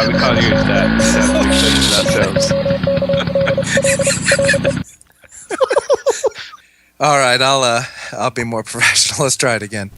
we can't use that. We have to censor ourselves. All right, I'll be more professional. Let's try it again.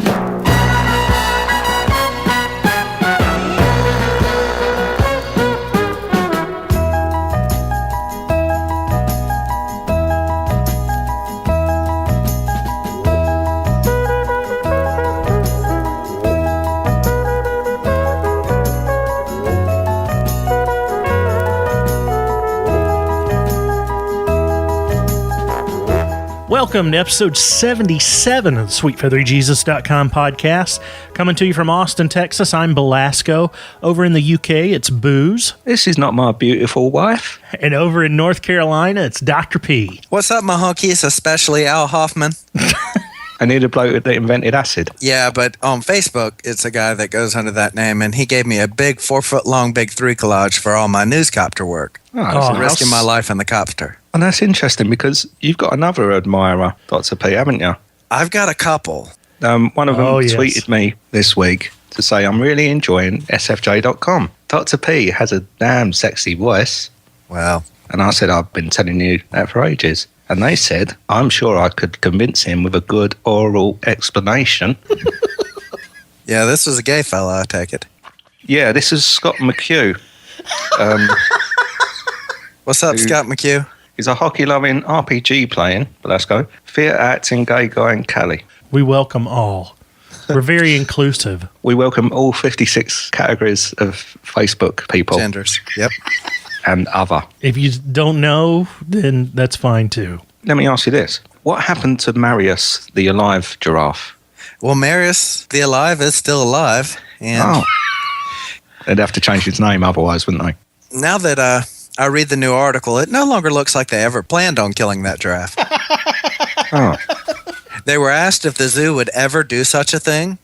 Welcome to episode 77 of the SweetFeatheryJesus.com podcast. Coming to you from Austin, Texas, I'm Belasco. Over in the UK, it's Booze. This is not my beautiful wife. And over in North Carolina, it's Dr. P. What's up, my honkies, especially Al Hoffman? I need a bloke that invented acid. Yeah, but on Facebook, it's a guy that goes under that name, and he gave me a big 4-foot-long Big 3 collage for all my newscopter work. Risking my life in the copter. And that's interesting because you've got another admirer, Dr. P, haven't you? I've got a couple. One of them tweeted me this week to say, I'm really enjoying SFJ.com. Dr. P has a damn sexy voice. Well. And I said, I've been telling you that for ages. And they said, I'm sure I could convince him with a good oral explanation. Yeah, this was a gay fella, I take it. Yeah, this is Scott McHugh. What's up, Scott McHugh? He's a hockey-loving, RPG-playing, Belasco, theatre-acting gay guy in Cali. We welcome all. We're very inclusive. We welcome all 56 categories of Facebook people. Genders, yep. And other. If you don't know, then that's fine too. Let me ask you this. What happened to Marius, the alive giraffe? Well, Marius, the alive, is still alive. And they'd have to change his name otherwise, wouldn't they? Now that I read the new article, it no longer looks like they ever planned on killing that giraffe. Oh. They were asked if the zoo would ever do such a thing,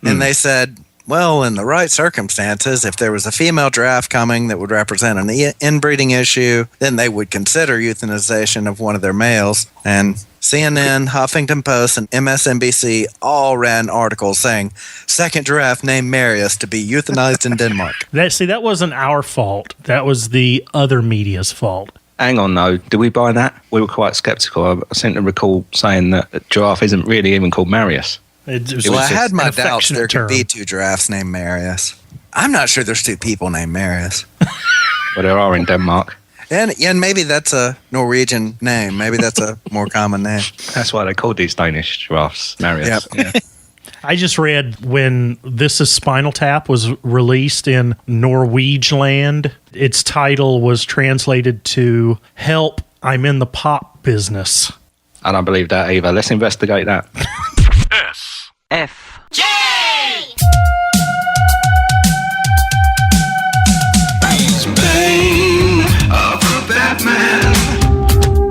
and they said, well, in the right circumstances, if there was a female giraffe coming that would represent an inbreeding issue, then they would consider euthanization of one of their males. And CNN, Huffington Post, and MSNBC all ran articles saying, second giraffe named Marius to be euthanized in Denmark. That wasn't our fault. That was the other media's fault. Hang on, though. Did we buy that? We were quite sceptical. I seem to recall saying that a giraffe isn't really even called Marius. I had my doubts there could be two giraffes named Marius. I'm not sure there's two people named Marius. Well, there are in Denmark. And maybe that's a Norwegian name. Maybe that's a more common name. That's why they called these Danish giraffes Marius. Yep. Yeah. I just read when This Is Spinal Tap was released in Norwegian, its title was translated to Help, I'm in the Pop Business. I don't believe that either. Let's investigate that. SFJ! He's Bane of the Batman.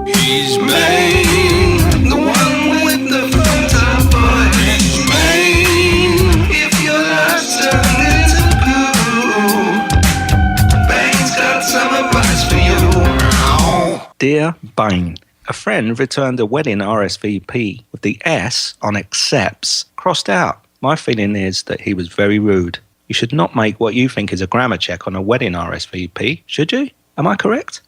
He's Bane, the one with the front top boy. He's Bane, if your life's turned into goo. Bane's got some advice for you. Dear Bane, a friend returned a wedding RSVP with the S on accepts crossed out. My feeling is that he was very rude. You should not make what you think is a grammar check on a wedding RSVP, should you? Am I correct?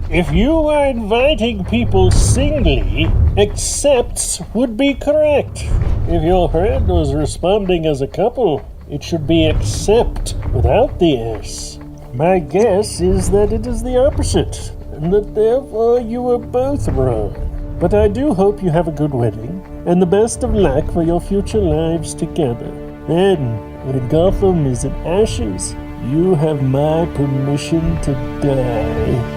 If you were inviting people singly, accepts would be correct. If your friend was responding as a couple, it should be accept without the S. My guess is that it is the opposite, and that therefore you were both wrong. But I do hope you have a good wedding, and the best of luck for your future lives together. Then, when Gotham is in ashes, you have my permission to die.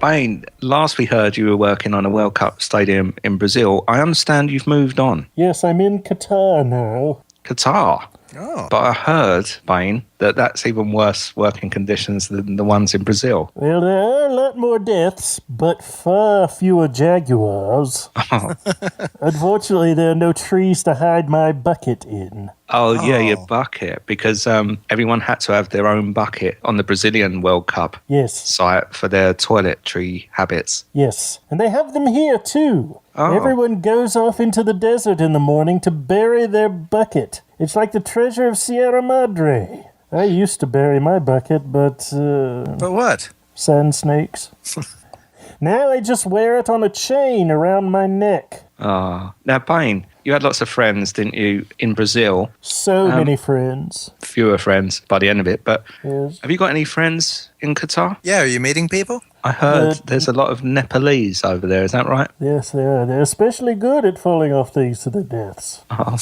Bane, last we heard you were working on a World Cup stadium in Brazil. I understand you've moved on. Yes, I'm in Qatar now. Qatar? Oh. But I heard, Bane, that that's even worse working conditions than the ones in Brazil. Well, there are a lot more deaths, but far fewer jaguars. Oh. Unfortunately, there are no trees to hide my bucket in. Oh, yeah, your Oh. bucket. Because everyone had to have their own bucket on the Brazilian World Cup Yes, site for their toiletry habits. yes. And they have them here, too. Oh. Everyone goes off into the desert in the morning to bury their bucket. It's like the treasure of Sierra Madre. I used to bury my bucket, but But what? sand snakes. Now I just wear it on a chain around my neck. Ah. Now, Bane, you had lots of friends, didn't you, in Brazil? So many friends. Fewer friends by the end of it. But Yes. have you got any friends in Qatar? Yeah, are you meeting people? I heard But- there's a lot of Nepalese over there. Is that right? Yes, they are. They're especially good at falling off things to their deaths. Oh.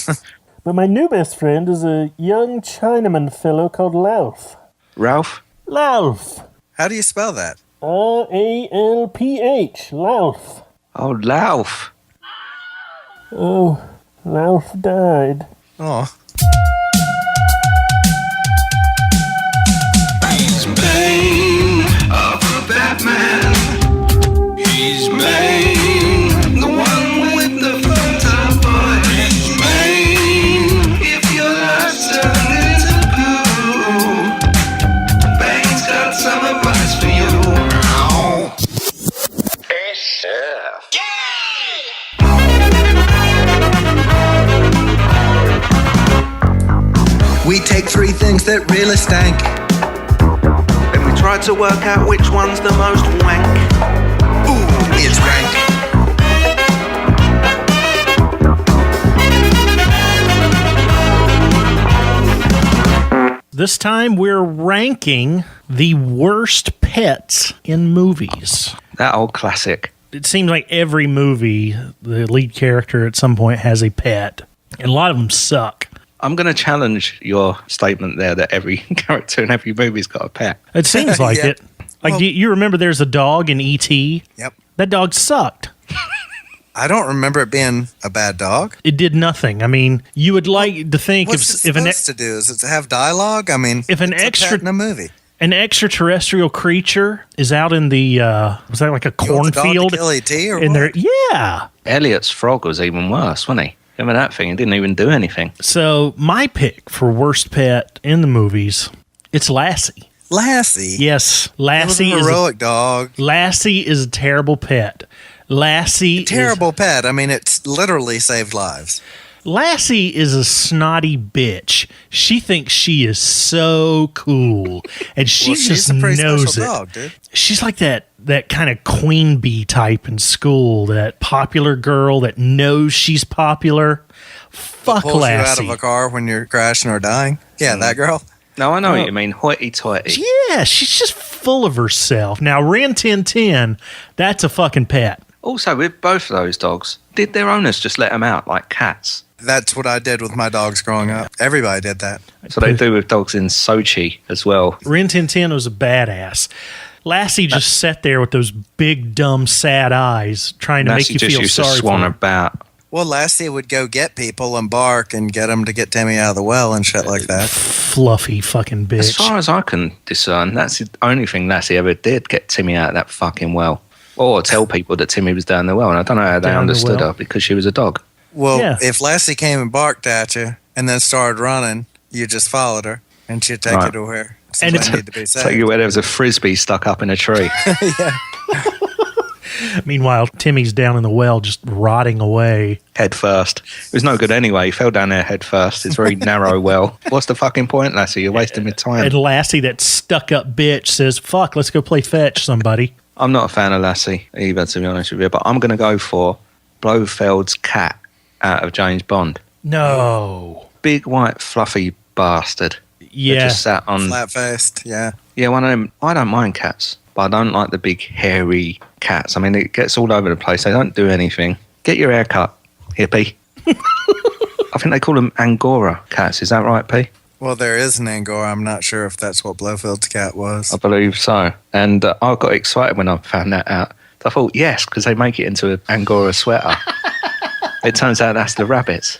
But my new best friend is a young Chinaman fellow called Lauf. Ralph? Lauf. How do you spell that? Ralph. Lauf. Oh, Lauf. Oh, Lauf died. Oh. He's Bane of the Batman. He's Bane, the one with the fun top boy. He's Bane, if your life's turned into goo. Bane's got some advice for you. SF. We take three things that really stank. Then we tried to work out which one's the most wank. Ooh, it's rank. This time we're ranking the worst pets in movies. That old classic. It seems like every movie, the lead character at some point has a pet, and a lot of them suck. I'm going to challenge your statement there that every character in every movie's got a pet. It seems like Yeah. it. Like, Well- do you remember there's a dog in E.T.? Yep. That dog sucked. I don't remember it being a bad dog. It did nothing. I mean, you would like to think What's it if an supposed to do? Is it to have dialogue? I mean, if an it's a extra- pet in a movie. an extraterrestrial creature is out in the was that like a You want the dog to cornfield? kill E.T. or In what? there, yeah. Elliot's frog was even worse, wasn't he? Remember that thing? It didn't even do anything. So my pick for worst pet in the movies, it's Lassie. Lassie. Yes, It was a Lassie is heroic dog. Lassie is a terrible pet. Lassie Terrible pet. I mean, it's literally saved lives. Lassie is a snotty bitch. She thinks she is so cool, and she Well, just she's a pretty knows special it. dog, dude. She's like that kind of queen bee type in school, that popular girl that knows she's popular. Fuck Pulls you out Lassie. of a car when you're crashing or dying. Yeah, that girl. No, I know what you mean. Hoity-toity. Yeah, she's just full of herself. Now, Rin Tin Tin, that's a fucking pet. Also, with both of those dogs, did their owners just let them out like cats? That's what I did with my dogs growing up. Everybody did that. So they do with dogs in Sochi as well. Rin Tin Tin was a badass. Lassie just sat there with those big, dumb, sad eyes, trying to Lassie make you just feel used to sorry for swan her. about. Well, Lassie would go get people and bark and get them to get Timmy out of the well and shit like that. Fluffy fucking bitch. As far as I can discern, that's the only thing Lassie ever did, get Timmy out of that fucking well. Or tell people that Timmy was down the well. And I don't know how they Down the understood well. her because she was a dog. Well, Yeah. if Lassie came and barked at you and then started running, you just followed her and she'd take Right. you to where And somebody it's- needed to be Take saved. you where there was a frisbee stuck up in a tree. Meanwhile, Timmy's down in the well just rotting away. Head first. It was no good anyway. He fell down there head first. It's a very narrow well. What's the fucking point, Lassie? You're wasting your time. And Lassie, that stuck up bitch, says, fuck, let's go play fetch, somebody. I'm not a fan of Lassie either, to be honest with you, but I'm going to go for Blofeld's cat out of James Bond. No. Big white fluffy bastard. That Yeah. just sat on. Flat faced, yeah. Yeah, one of them. I don't mind cats, but I don't like the big hairy cats. I mean, it gets all over the place. They don't do anything. Get your hair cut, hippie. I think they call them Angora cats. Is that right, P? Well, there is an Angora. I'm not sure if that's what Blofeld's cat was. I believe so. And I got excited when I found that out. I thought, yes, because they make it into an Angora sweater. It turns out that's the rabbits.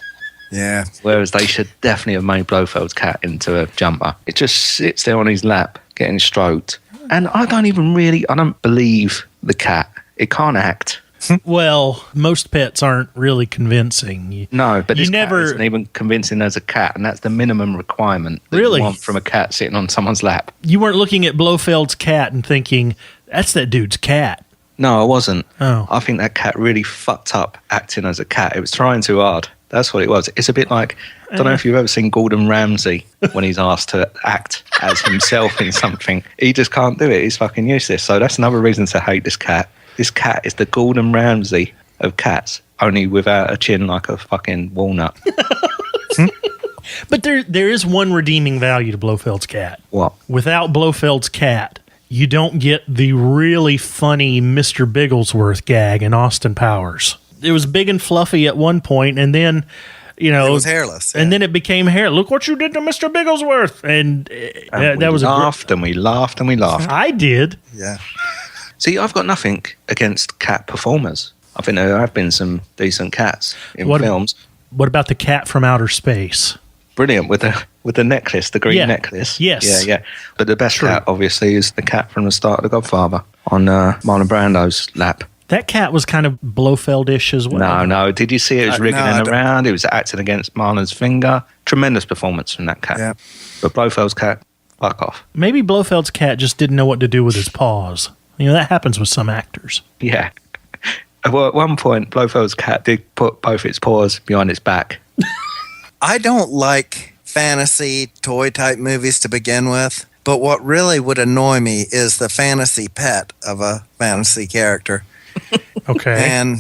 Yeah. Whereas they should definitely have made Blofeld's cat into a jumper. It just sits there on his lap, getting stroked. And I don't believe the cat. It can't act. Well, most pets aren't really convincing. No, but You this never- cat isn't even convincing as a cat, and that's the minimum requirement that Really? you want from a cat sitting on someone's lap. You weren't looking at Blofeld's cat and thinking, that's that dude's cat. No, I wasn't. Oh. I think that cat really fucked up acting as a cat. It was trying too hard. That's what it was. It's a bit like, I don't know if you've ever seen Gordon Ramsay when he's asked to act as himself in something. He just can't do it. He's fucking useless. So that's another reason to hate this cat. This cat is the Gordon Ramsay of cats, only without a chin like a fucking walnut. But there is one redeeming value to Blofeld's cat. What? Without Blofeld's cat, you don't get the really funny Mr. Bigglesworth gag in Austin Powers. It was big and fluffy at one point, and then, It was hairless. And then it became hair. Look what you did to Mr. Bigglesworth. And that was laughed and we laughed and we laughed. I did. Yeah. See, I've got nothing against cat performers. I think there have been some decent cats in films. What about the cat from outer space? Brilliant with the necklace, the green Yeah. necklace. Yes. Yeah. But the best True. cat, obviously, is the cat from the start of The Godfather on Marlon Brando's lap. That cat was kind of Blofeld-ish as well. No. Did you see it? It was wriggling no, I don't- around. It was acting against Marlon's finger. Tremendous performance from that cat. Yeah. But Blofeld's cat, fuck off. Maybe Blofeld's cat just didn't know what to do with his paws. You know, that happens with some actors. Yeah. Well, at one point, Blofeld's cat did put both its paws behind its back. I don't like fantasy toy type movies to begin with, but what really would annoy me is the fantasy pet of a fantasy character. Okay. And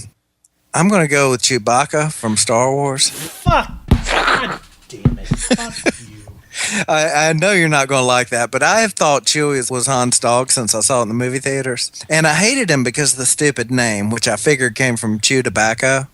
I'm going to go with Chewbacca from Star Wars. Fuck. God damn it. Fuck you. I know you're not going to like that, but I have thought Chewie was Han's dog since I saw it in the movie theaters. And I hated him because of the stupid name, which I figured came from Chewbacca,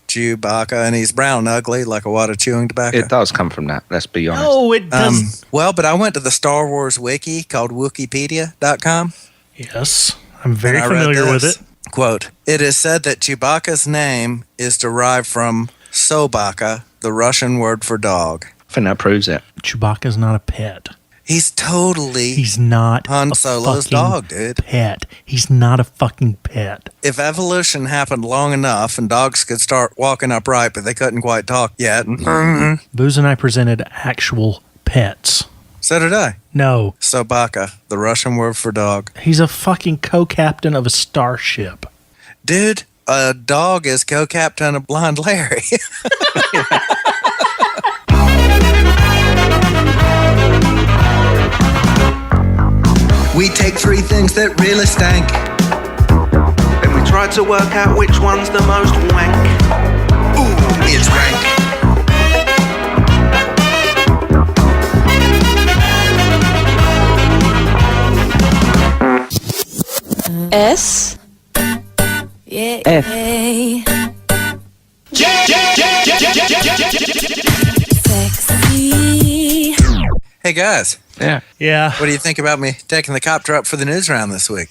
and he's brown and ugly like a wad of chewing tobacco. It does come from that, let's be honest. No, it does. Well, but I went to the Star Wars wiki called Wikipedia.com. Yes. I'm very and I read familiar with this. it. Quote, it is said that Chewbacca's name is derived from Sobaka, the Russian word for dog. I think that proves it. Chewbacca's not a pet. He's totally He's not Han a Solo's fucking dog, dude. pet. He's not a fucking pet. If evolution happened long enough and dogs could start walking upright, but they couldn't quite talk yet, Booze and I presented actual pets. so did I. No, Sobaka, the Russian word for dog. he's a fucking co-captain of a starship. Dude, a dog is co-captain of Blind Larry. We take three things that really stank. And we try to work out which one's the most wank. Ooh, it's rank. S F Sexy. Hey guys, Yeah. Yeah. what do you think about me taking the cop truck for the news round this week?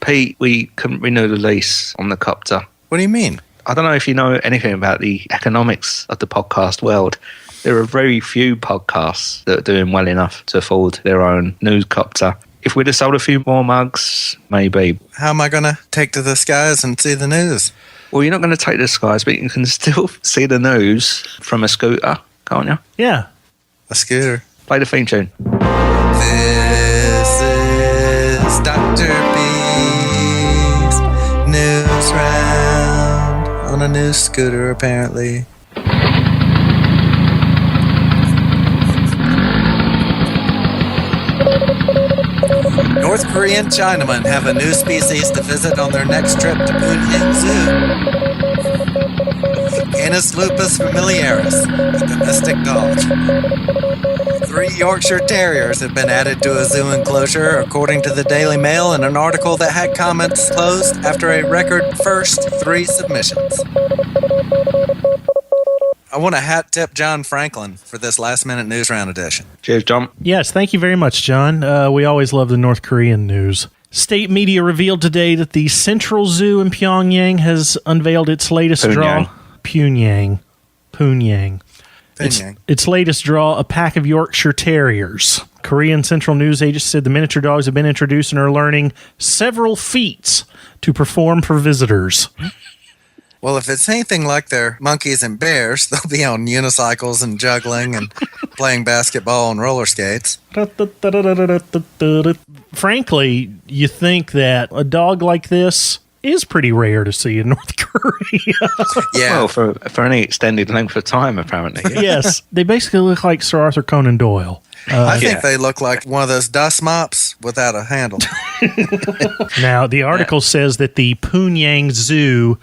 Pete, we couldn't renew the lease on the copter. What do you mean? I don't know if you know anything about the economics of the podcast world. There are very few podcasts that are doing well enough to afford their own news copter. If we'd have sold a few more mugs, maybe. How am I going to take to the skies and see the news? Well, you're not going to take the skies, but you can still see the news from a scooter, can't you? Yeah. A scooter. Play the theme tune. This is Dr. B's news round on a new scooter, apparently. North Korean Chinamen have a new species to visit on their next trip to Poonyang Zoo. Canis lupus familiaris, a domestic dog. 3 Yorkshire Terriers have been added to a zoo enclosure, according to the Daily Mail in an article that had comments closed after a record first 3 submissions. I want to hat tip John Franklin for this last-minute news round edition. Cheers, John. Yes, thank you very much, John. We always love the North Korean news. State media revealed today that the Central Zoo in Pyongyang has unveiled its latest draw. Poonyang. Pyongyang. Its latest draw, a pack of Yorkshire Terriers. Korean Central News Agency said the miniature dogs have been introduced and are learning several feats to perform for visitors. Well, if it's anything like their monkeys and bears, they'll be on unicycles and juggling and playing basketball and roller skates. Frankly, you think that a dog like this is pretty rare to see in North Korea. Yeah. Well, for any extended length of time, apparently. Yeah. Yes, they basically look like Sir Arthur Conan Doyle. I think they look like one of those dust mops without a handle. Now, the article says that the Poonyang Zoo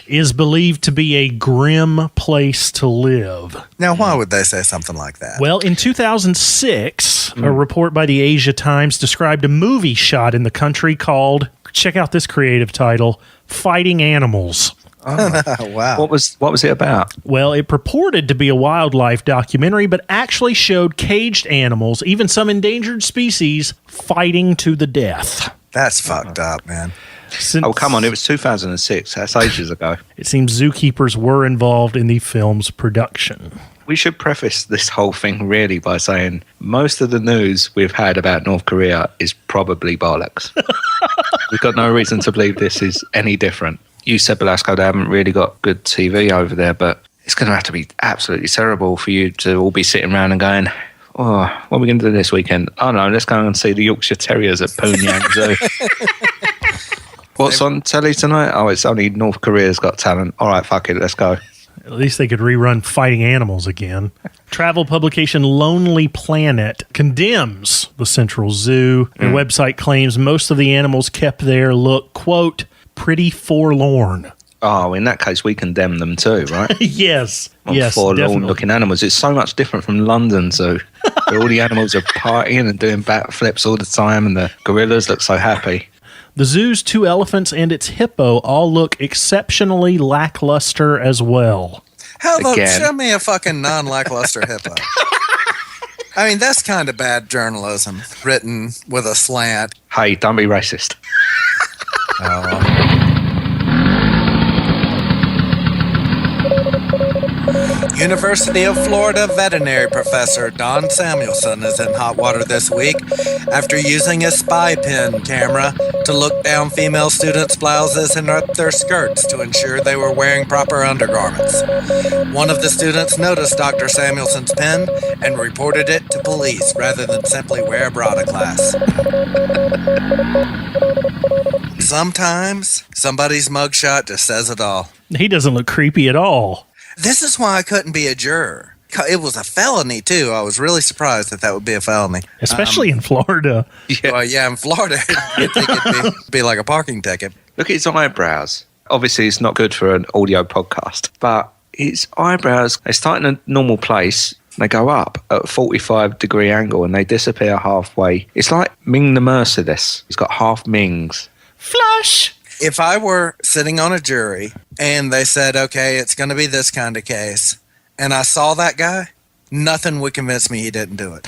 is believed to be a grim place to live. Now, why would they say something like that? Well, in 2006, a report by the Asia Times described a movie shot in the country called, check out this creative title, Fighting Animals. Wow. What was it about? Well, it purported to be a wildlife documentary, but actually showed caged animals, even some endangered species, fighting to the death. That's fucked up, man. Since, Oh, come on. It was 2006. That's ages ago. It seems zookeepers were involved in the film's production. We should preface this whole thing really by saying most of the news we've had about North Korea is probably bollocks. We've got no reason to believe this is any different. You said, Belasco, they haven't really got good TV over there, but it's going to have to be absolutely terrible for you to all be sitting around and going, oh, what are we going to do this weekend? Oh, no, let's go and see the Yorkshire Terriers at Poonyang Zoo. What's on telly tonight? Oh, it's only North Korea's Got Talent. All right, fuck it, let's go. At least they could rerun Fighting Animals again. Travel publication Lonely Planet condemns the Central Zoo. Their website claims most of the animals kept there look, quote, pretty forlorn. Oh, in that case, we condemn them too, right? Yes, definitely. Forlorn-looking animals. It's so much different from London Zoo, where all the animals are partying and doing backflips all the time, and the gorillas look so happy. The zoo's 2 elephants and its hippo all look exceptionally lackluster as well. How about Again. show me a fucking non-lackluster hippo? I mean, that's kind of bad journalism, written with a slant. Hey, don't be racist. University of Florida veterinary professor Don Samuelson is in hot water this week after using a spy pen camera to look down female students' blouses and up their skirts to ensure they were wearing proper undergarments. One of the students noticed Dr. Samuelson's pen and reported it to police rather than simply wear a bra to class. Sometimes somebody's mugshot just says it all. He doesn't look creepy at all. This is why I couldn't be a juror. It was a felony, too. I was really surprised that would be a felony. Especially in Florida. Well, yeah, in Florida, you'd think it'd be like a parking ticket. Look at his eyebrows. Obviously, it's not good for an audio podcast, but his eyebrows, they start in a normal place, they go up at a 45-degree angle, and they disappear halfway. It's like Ming the Merciless. He's got half Mings. Flush! If I were sitting on a jury and they said, okay, it's going to be this kind of case, and I saw that guy, nothing would convince me he didn't do it.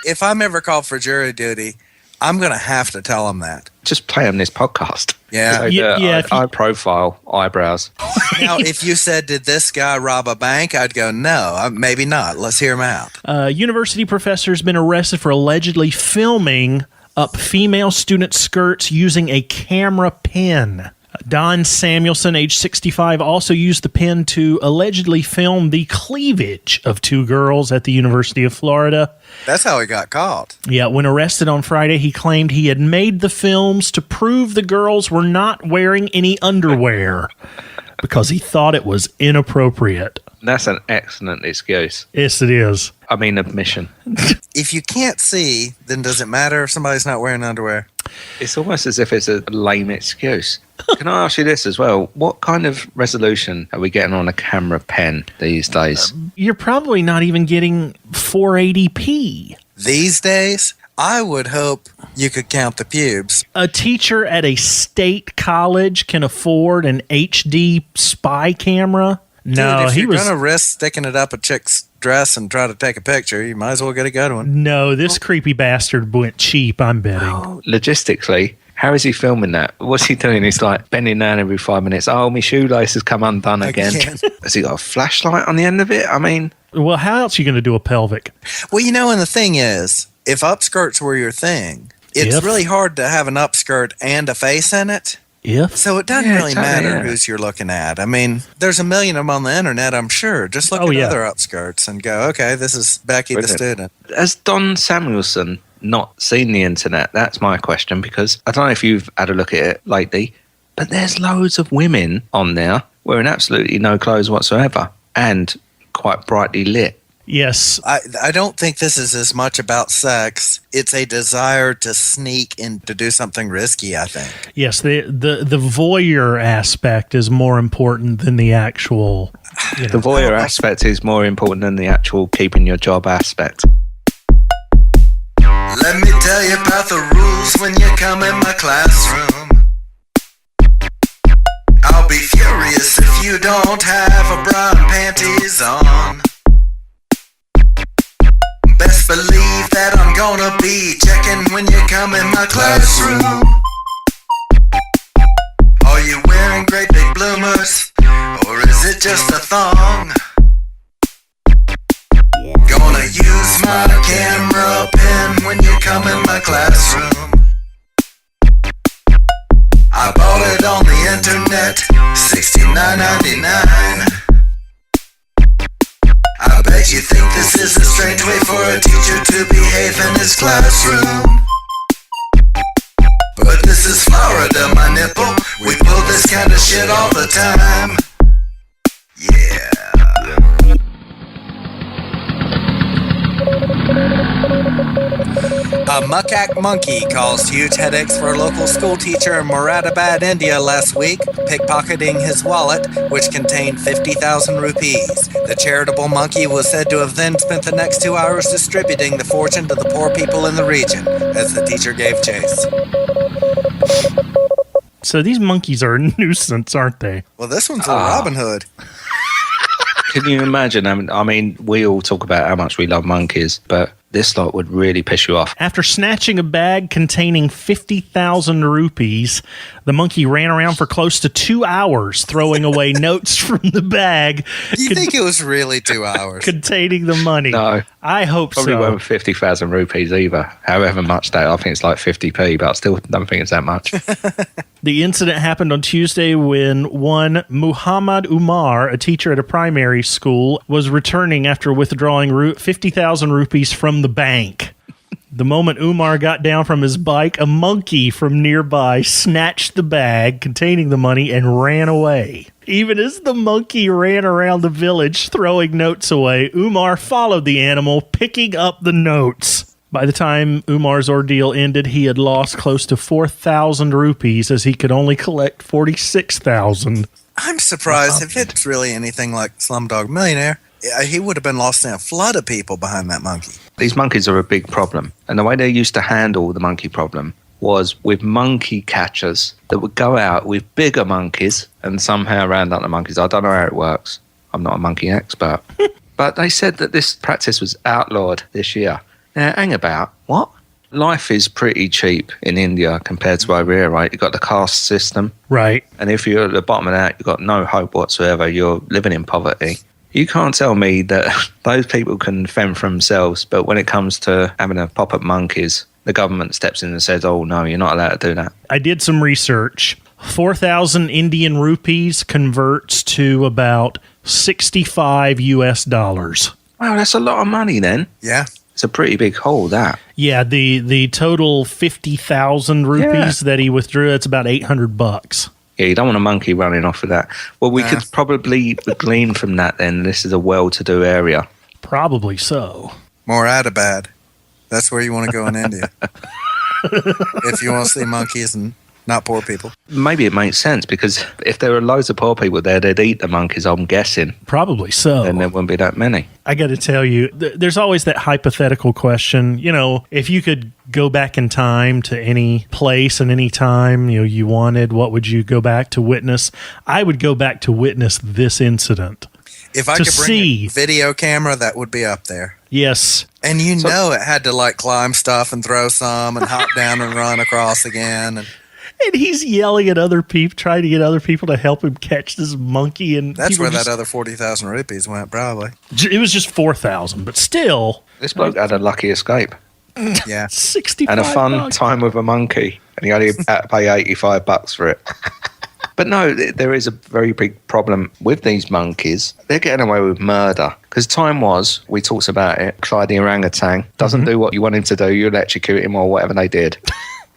If I'm ever called for jury duty, I'm going to have to tell him that. Just play on this podcast. Yeah. High profile eyebrows. Now, if you said, did this guy rob a bank? I'd go, no, maybe not. Let's hear him out. University professor has been arrested for allegedly filming up female student skirts using a camera pen. Don Samuelson, age 65, also used the pen to allegedly film the cleavage of 2 girls at the University of Florida. That's how he got caught. Yeah, when arrested on Friday, he claimed he had made the films to prove the girls were not wearing any underwear because he thought it was inappropriate. That's an excellent excuse. Yes, it is. I mean, admission. If you can't see, then does it matter if somebody's not wearing underwear? It's almost as if it's a lame excuse. Can I ask you this as well? What kind of resolution are we getting on a camera pen these days? You're probably not even getting 480p. These days, I would hope you could count the pubes. A teacher at a state college can afford an HD spy camera. No, Dude, if he you're was going to risk sticking it up a chick's dress and try to take a picture, you might as well get a good one. No, this creepy bastard went cheap, I'm betting. Logistically, how is he filming that? What's he doing? He's like bending down every 5 minutes. Oh, my shoelace has come undone again. Has he got a flashlight on the end of it? I mean... Well, how else are you going to do a pelvic? Well, and the thing is if upskirts were your thing, it's If. really hard to have an upskirt and a face in it. If So it doesn't Yeah, really totally, matter yeah. who's you're looking at. I mean, there's a million of them on the internet, I'm sure. Just look Oh, at yeah. other upskirts and go, okay, this is Becky the Brilliant. student. Has Don Samuelson not seen the internet? That's my question, because I don't know if you've had a look at it lately, but there's loads of women on there wearing absolutely no clothes whatsoever and quite brightly lit. yes, I don't think this is as much about sex. It's a desire to sneak and to do something risky, I think. yes, the voyeur aspect is more important than the actual. The voyeur aspect is more important than the actual keeping your job aspect. Let me tell you about the rules when you come in my classroom. I'll be furious if you don't have a bra and panties on. Best believe that I'm gonna be checking when you come in my classroom. Are you wearing great big bloomers, or is it just a thong? Gonna use my camera pen when you come in my classroom. I bought it on the internet, $69.99. I bet you think this is a strange way for a teacher to behave in his classroom. But this is Florida, my nipple. We pull this kind of shit all the time. Yeah. A macaque monkey caused huge headaches for a local school teacher in Moradabad, India last week, pickpocketing his wallet, which contained 50,000 rupees. The charitable monkey was said to have then spent the next 2 hours distributing the fortune to the poor people in the region, as the teacher gave chase. So these monkeys are a nuisance, aren't they? Well, this one's a Robin Hood. Can you imagine? I mean, we all talk about how much we love monkeys, but this lot would really piss you off. After snatching a bag containing 50,000 rupees, the monkey ran around for close to 2 hours, throwing away notes from the bag You think it was really 2 hours? containing the money. No, I hope probably so. weren't 50,000 rupees either. However much that, I think it's like 50p, but I still don't think it's that much. The incident happened on Tuesday when one Muhammad Umar, a teacher at a primary school, was returning after withdrawing 50,000 rupees from the bank. The moment Umar got down from his bike, a monkey from nearby snatched the bag containing the money and ran away. Even as the monkey ran around the village throwing notes away, Umar followed the animal, picking up the notes. By the time Umar's ordeal ended, he had lost close to 4,000 rupees as he could only collect 46,000. I'm surprised if it's really anything like Slumdog Millionaire. He would have been lost in a flood of people behind that monkey. These monkeys are a big problem. And the way they used to handle the monkey problem was with monkey catchers that would go out with bigger monkeys and somehow round up the monkeys. I don't know how it works. I'm not a monkey expert. But they said that this practice was outlawed this year. Now, hang about. What? Life is pretty cheap in India compared to over here, right? You've got the caste system. Right. And if you're at the bottom of that, you've got no hope whatsoever. You're living in poverty. You can't tell me that those people can fend for themselves, but when it comes to having a pop at monkeys, the government steps in and says, oh, no, you're not allowed to do that. I did some research. 4,000 Indian rupees converts to about 65 US dollars. Wow, that's a lot of money then. Yeah. It's a pretty big haul, that. Yeah, the total 50,000 rupees that he withdrew, it's about $800. Yeah, you don't want a monkey running off with that. Well, we could probably glean from that then. This is a well-to-do area. Probably so. Moradabad. That's where you want to go in India. If you want to see monkeys and not poor people. Maybe it makes sense because if there were loads of poor people there, they'd eat the monkeys, I'm guessing. Probably so. And there wouldn't be that many. I got to tell you, there's always that hypothetical question. You know, if you could go back in time to any place and any time you wanted, what would you go back to witness? I would go back to witness this incident. If I To could bring see. a video camera, that would be up there. Yes. And you know it had to like climb stuff and throw some and hop down and run across again. And he's yelling at other people, trying to get other people to help him catch this monkey. And That's people where just- that other 40,000 rupees went, probably. It was just 4,000, but still. This bloke had a lucky escape. Yeah. 65 and a fun bucks. time with a monkey, and you only had to pay $85 for it. But no, there is a very big problem with these monkeys. They're getting away with murder. Because time was, we talked about it, Clyde the orangutan doesn't do what you want him to do, you electrocute him or whatever they did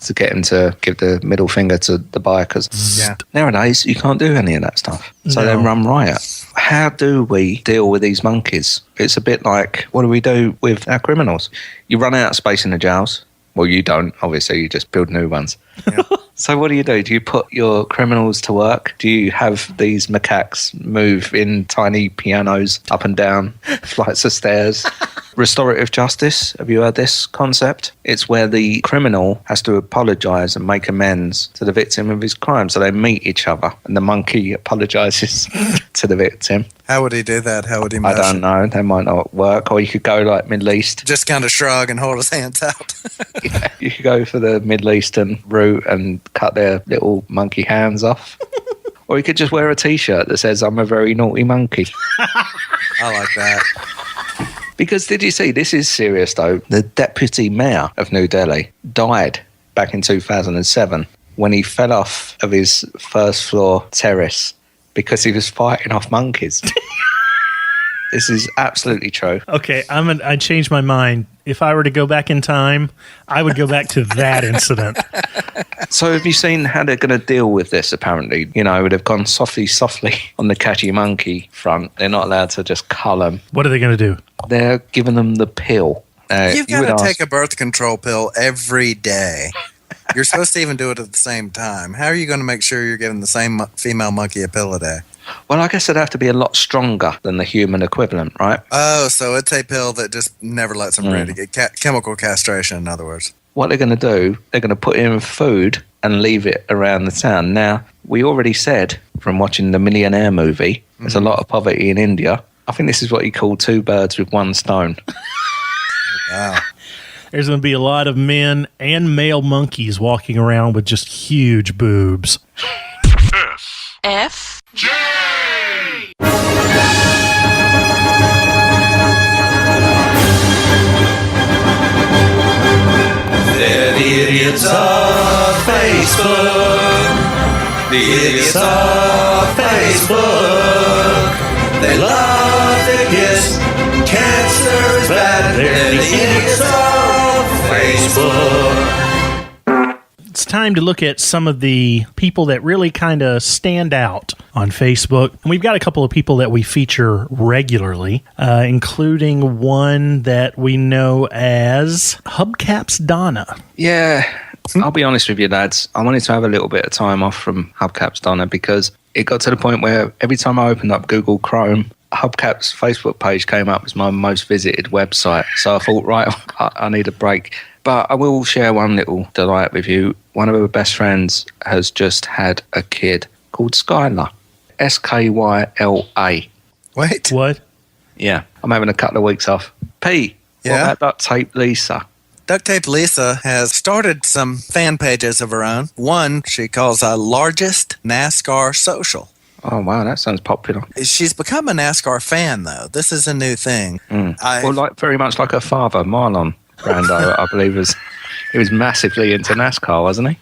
to get him to give the middle finger to the bikers. Yeah. Nowadays, you can't do any of that stuff. So they run riot. How do we deal with these monkeys? It's a bit like, what do we do with our criminals? You run out of space in the jails. Well, you don't, obviously, you just build new ones. Yeah. So what do? Do you put your criminals to work? Do you have these macaques move in tiny pianos up and down flights of stairs? Restorative justice, have you heard this concept? It's where the criminal has to apologise and make amends to the victim of his crime. So they meet each other and the monkey apologises to the victim. How would he do that? How would he I mesh don't it? know, that might not work. Or you could go like Middle East. Just kind of shrug and hold his hands out. Yeah, you could go for the Middle Eastern route and cut their little monkey hands off. Or you could just wear a T-shirt that says, I'm a very naughty monkey. I like that. Because did you see, this is serious though, the deputy mayor of New Delhi died back in 2007 when he fell off of his first floor terrace because he was fighting off monkeys. This is absolutely true. Okay, I changed my mind. If I were to go back in time, I would go back to that incident. So have you seen how they're going to deal with this, apparently? You know, they've gone softly on the catchy monkey front. They're not allowed to just cull them. What are they going to do? They're giving them the pill. You've got to take a birth control pill every day. You're supposed to even do it at the same time. How are you going to make sure you're giving the same female monkey a pill a day? Well, I guess it'd have to be a lot stronger than the human equivalent, right? Oh, so it's a pill that just never lets them breed. Chemical castration, in other words. What they're going to do, they're going to put in food and leave it around the town. Now, we already said from watching the Millionaire movie, there's a lot of poverty in India. I think this is what you call two birds with one stone. Wow. There's going to be a lot of men and male monkeys walking around with just huge boobs. F. They're the idiots of Facebook. The idiots of Facebook. They love their kids. Cancer is bad. They're the idiots of Facebook. It's time to look at some of the people that really kind of stand out on Facebook. And we've got a couple of people that we feature regularly, including one that we know as Hubcaps Donna. Yeah, I'll be honest with you, lads. I wanted to have a little bit of time off from Hubcaps Donna because it got to the point where every time I opened up Google Chrome, Hubcaps' Facebook page came up as my most visited website. So I thought, right, I need a break. But I will share one little delight with you. One of her best friends has just had a kid called Skylar. Skyla. Wait. What? Yeah, I'm having a couple of weeks off. P, Yeah? what about Duct Tape Lisa? Duct Tape Lisa has started some fan pages of her own. One she calls Largest NASCAR Social. Oh, wow, that sounds popular. She's become a NASCAR fan, though. This is a new thing. Well, like very much like her father, Marlon Brando, I believe he was massively into NASCAR, wasn't he?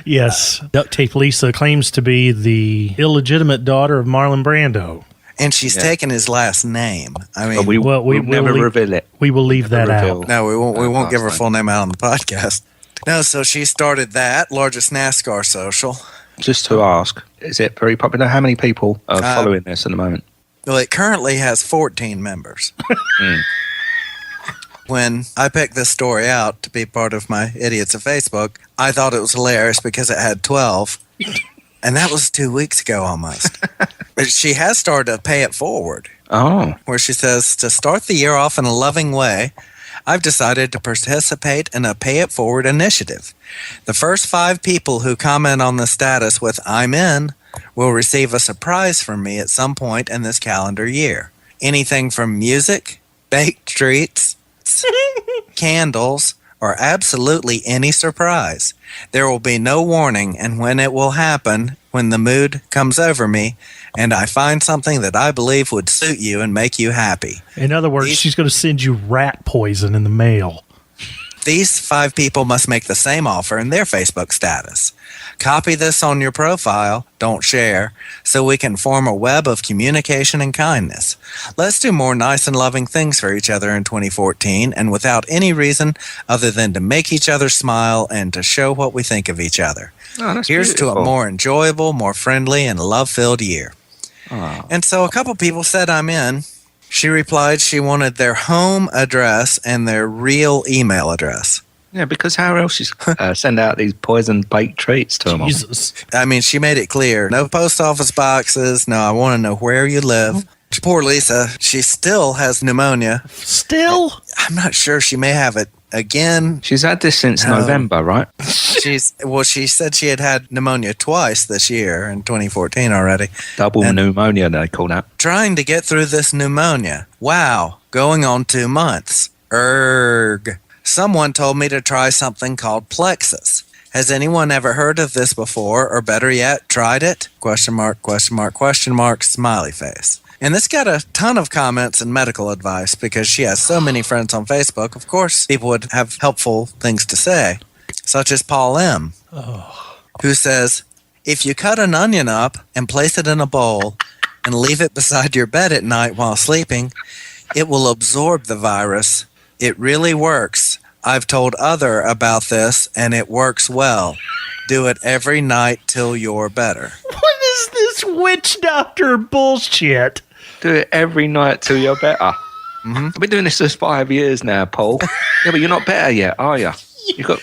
Yes. Duct Tape Lisa claims to be the illegitimate daughter of Marlon Brando. And she's taken his last name. I mean, But we'll never reveal it. We will leave that reveal. out. no, we won't. We won't give her last full name out on the podcast. No, so she started that Largest NASCAR Social. Just to ask, is it very popular? How many people are following this at the moment? Well, it currently has 14 members. When I picked this story out to be part of my Idiots of Facebook, I thought it was hilarious because it had 12. And that was 2 weeks ago almost. But she has started a Pay It Forward, Oh, where she says, to start the year off in a loving way, I've decided to participate in a Pay It Forward initiative. The first 5 people who comment on the status with I'm in will receive a surprise from me at some point in this calendar year. Anything from music, baked treats, candles, or absolutely any surprise. There will be no warning, and when it will happen, when the mood comes over me, and I find something that I believe would suit you and make you happy. In other words, she's going to send you rat poison in the mail. These 5 people must make the same offer in their Facebook status. Copy this on your profile, don't share, so we can form a web of communication and kindness. Let's do more nice and loving things for each other in 2014 and without any reason other than to make each other smile and to show what we think of each other. Oh, that's Here's to a beautiful. more enjoyable, more friendly, and love-filled year. Oh. And so a couple people said I'm in. She replied she wanted their home address and their real email address. Yeah, because how else you send out these poison baked treats to them? Jesus. I mean, she made it clear. No post office boxes. No, I want to know where you live. Poor Lisa. She still has pneumonia. Still? I'm not sure. She may have it again. She's had this since November, right? She said she had pneumonia twice this year in 2014 already. Double pneumonia, they call that. Trying to get through this pneumonia. Wow. Going on 2 months. Erg. Someone told me to try something called Plexus. Has anyone ever heard of this before, or better yet, tried it? Question mark, question mark, question mark, smiley face. And this got a ton of comments and medical advice because she has so many friends on Facebook. Of course, people would have helpful things to say, such as Paul M., who says, if you cut an onion up and place it in a bowl and leave it beside your bed at night while sleeping, it will absorb the virus. It really works. I've told other about this, and it works well. Do it every night till you're better. What is this witch doctor bullshit? Do it every night till you're better. Mm-hmm. I've been doing this for 5 years now, Paul. Yeah, but you're not better yet, are you? You've got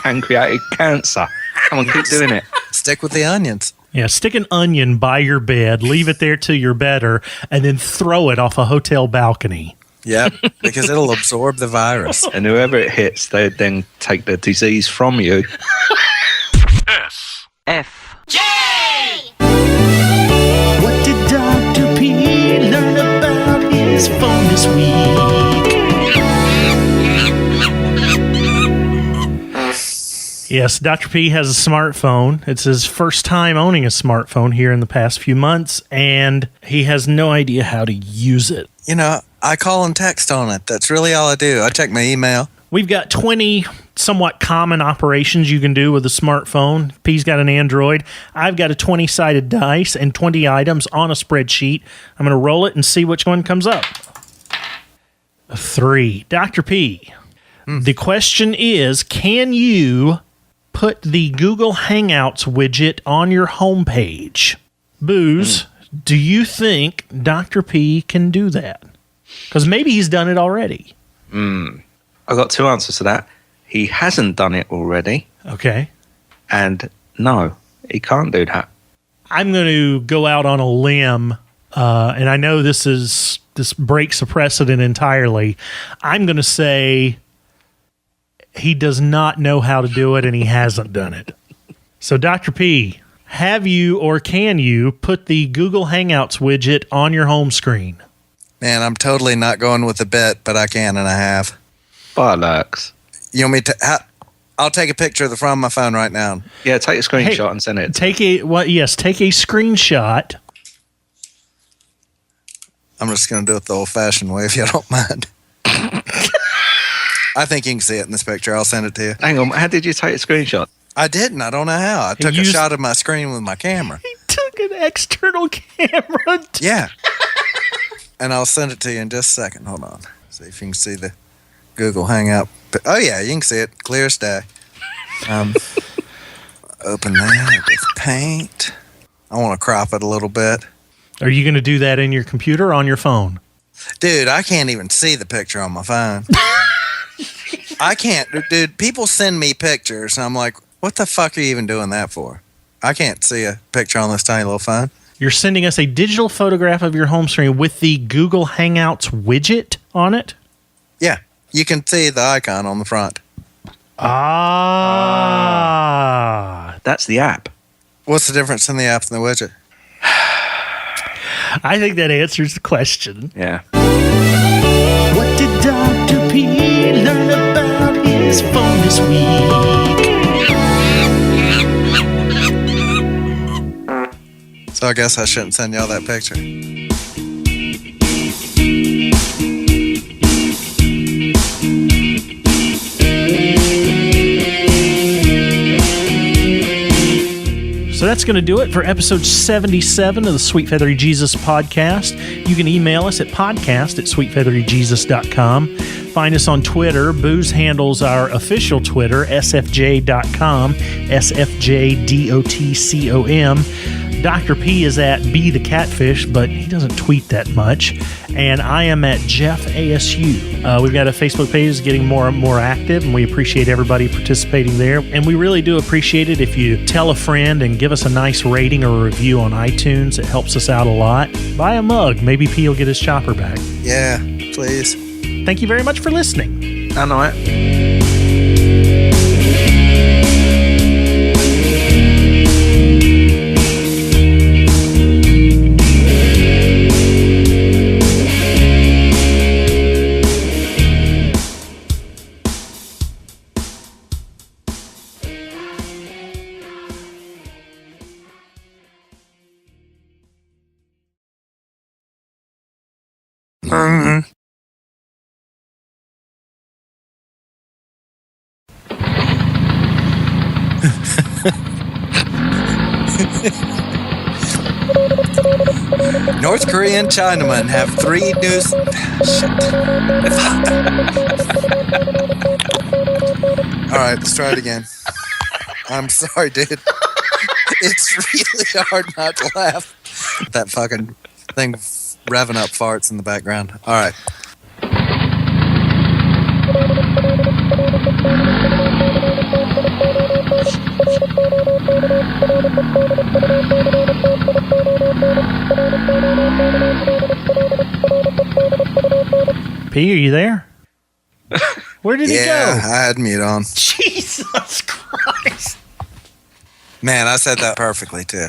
pancreatic cancer. Come on, keep doing it. Stick with the onions. Yeah, stick an onion by your bed, leave it there till you're better, and then throw it off a hotel balcony. Yep, because it'll absorb the virus. And whoever it hits, they then take the disease from you. S. F. What did Dr. P learn about his phone this week? Yes, Dr. P has a smartphone. It's his first time owning a smartphone here in the past few months, and he has no idea how to use it. You know, I call and text on it. That's really all I do. I check my email. We've got 20 somewhat common operations you can do with a smartphone. P's got an Android. I've got a 20-sided dice and 20 items on a spreadsheet. I'm going to roll it and see which one comes up. A 3. Dr. P, the question is, can you put the Google Hangouts widget on your homepage? Booze, do you think Dr. P can do that? Because maybe he's done it already. I've got 2 answers to that. He hasn't done it already, Okay. and no, he can't do that. I'm going to go out on a limb, and I know this breaks a precedent entirely. I'm going to say he does not know how to do it, and he hasn't done it. So, Dr. P, have you or can you put the Google Hangouts widget on your home screen? Man, I'm totally not going with the bet, but I can and I have. Bollocks. You want me to? I'll take a picture of the front of my phone right now. Yeah, take a screenshot Hey, and send it. Take a screenshot. I'm just going to do it the old-fashioned way, if you don't mind. I think you can see it in this picture. I'll send it to you. Hang on, how did you take a screenshot? I didn't. I don't know how. I took a shot of my screen with my camera. He took an external camera. Yeah. And I'll send it to you in just a second. Hold on. See if you can see the Google Hangout. Oh, yeah, you can see it. Clear as day. Open that with paint. I want to crop it a little bit. Are you going to do that in your computer or on your phone? Dude, I can't even see the picture on my phone. I can't. Dude, people send me pictures, and I'm like, what the fuck are you even doing that for? I can't see a picture on this tiny little phone. You're sending us a digital photograph of your home screen with the Google Hangouts widget on it? Yeah, you can see the icon on the front. Ah. That's the app. What's the difference in the app and the widget? I think that answers the question. Yeah. What did Dr. P learn about his phone this week? So I guess I shouldn't send y'all that picture. that's going to do it for episode 77 of the Sweet Feathery Jesus podcast. You can email us at podcast@sweetfeatheryjesus.com. Find us on Twitter. Booze handles our official Twitter, sfj.com, sfjdotcom. Dr. P is at Be the Catfish, but he doesn't tweet that much. And I am at Jeff ASU. We've got a Facebook page that's getting more and more active, and we appreciate everybody participating there. And we really do appreciate it if you tell a friend and give us a nice rating or a review on iTunes. It helps us out a lot. Buy a mug. Maybe P will get his chopper back. Yeah, please. Thank you very much for listening. I know it. North Korean Chinamen have 3 new... Shit. All right, let's try it again. I'm sorry, dude. It's really hard not to laugh. That fucking thing revving up farts in the background. All right. P, are you there? Where did he go? Yeah, I had mute on. Jesus Christ. Man, I said that perfectly, too.